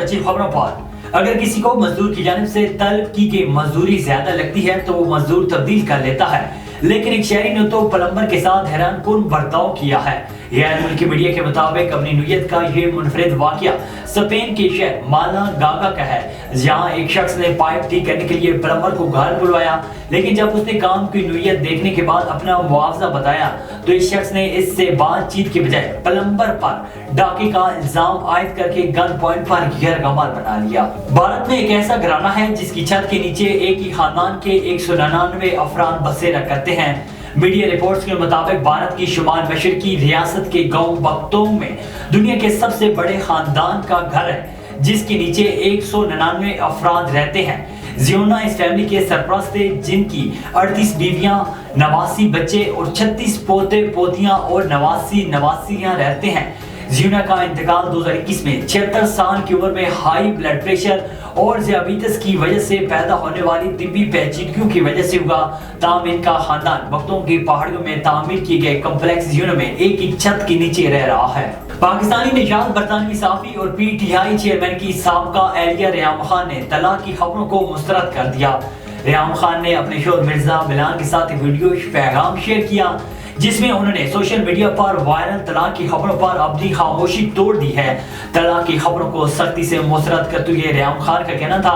और अच्छी खबरों पर। अगर किसी को मजदूर की जानिब से तलब की गई मजदूरी ज्यादा लगती है तो वो मजदूर तब्दील कर लेता है, लेकिन एक शहरी ने तो प्लम्बर के साथ हैरानकुन बर्ताव किया है। गैर मुल्की मीडिया के मुताबिक अपनी नुयत का ये मुनफरिद वाकया स्पेन के शहर मालागागा का है, जहां एक शख्स ने पाइप ठीक करने के लिए प्लम्बर को घर बुलवाया, लेकिन जब उसने काम की नुयत देखने के बाद अपना मुआवजा बताया तो इस शख्स ने इससे बातचीत के बजाय प्लम्बर पर डाके का इल्जाम आयद करके गन पॉइंट पर गैरकमाल बना लिया। भारत में एक ऐसा घराना है जिसकी छत के नीचे एक ही खानदान के 199 अफराद बसेरा करते हैं। मीडिया रिपोर्ट्स के मुताबिक भारत की शुमाल मशरकी रियासत के गांव बख्तोंग में दुनिया के सबसे बड़े खानदान का घर है, जिसके नीचे 199 अफराद रहते हैं। जियोना इस फैमिली के सरपरस्त थे, जिनकी 38 बीवियां, 89 बच्चे और 36 पोते पोतियां और 89 नवासियां रहते हैं। जियोना का इंतकाल 2021 में 76 साल की उम्र में हाई ब्लड प्रेशर और ज़ियाबीतस की वजह से पैदा होने वाली तिब्बी पेचीदगियों की वजह से हुआ। ताम इनका खानदान बख्तों की पहाड़ियों में तामीर किए गए कम्प्लेक्स जियोना में एक ही छत के नीचे रह रहा है। पाकिस्तानी निजात बरतानवी साफी और PTI चेयरमैन की साबका एहलिया रियाम खान ने तलाक की खबरों को मुस्तरद कर दिया। रियाम खान ने अपने शोहर मिर्जा मिलान के साथ एक वीडियो पैगाम शेयर किया, जिसमें उन्होंने सोशल मीडिया पर वायरल तलाक की खबरों पर अपनी खामोशी तोड़ दी है। तलाक की खबरों को सख्ती से मुस्तरद करते हुए रियाम खान का कहना था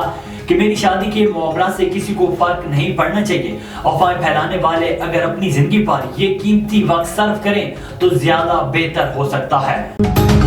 कि मेरी शादी के मामला से किसी को फर्क नहीं पड़ना चाहिए। अफवाहें फैलाने वाले अगर अपनी जिंदगी पर ये कीमती वक्त सर्व करें तो ज्यादा बेहतर हो सकता है।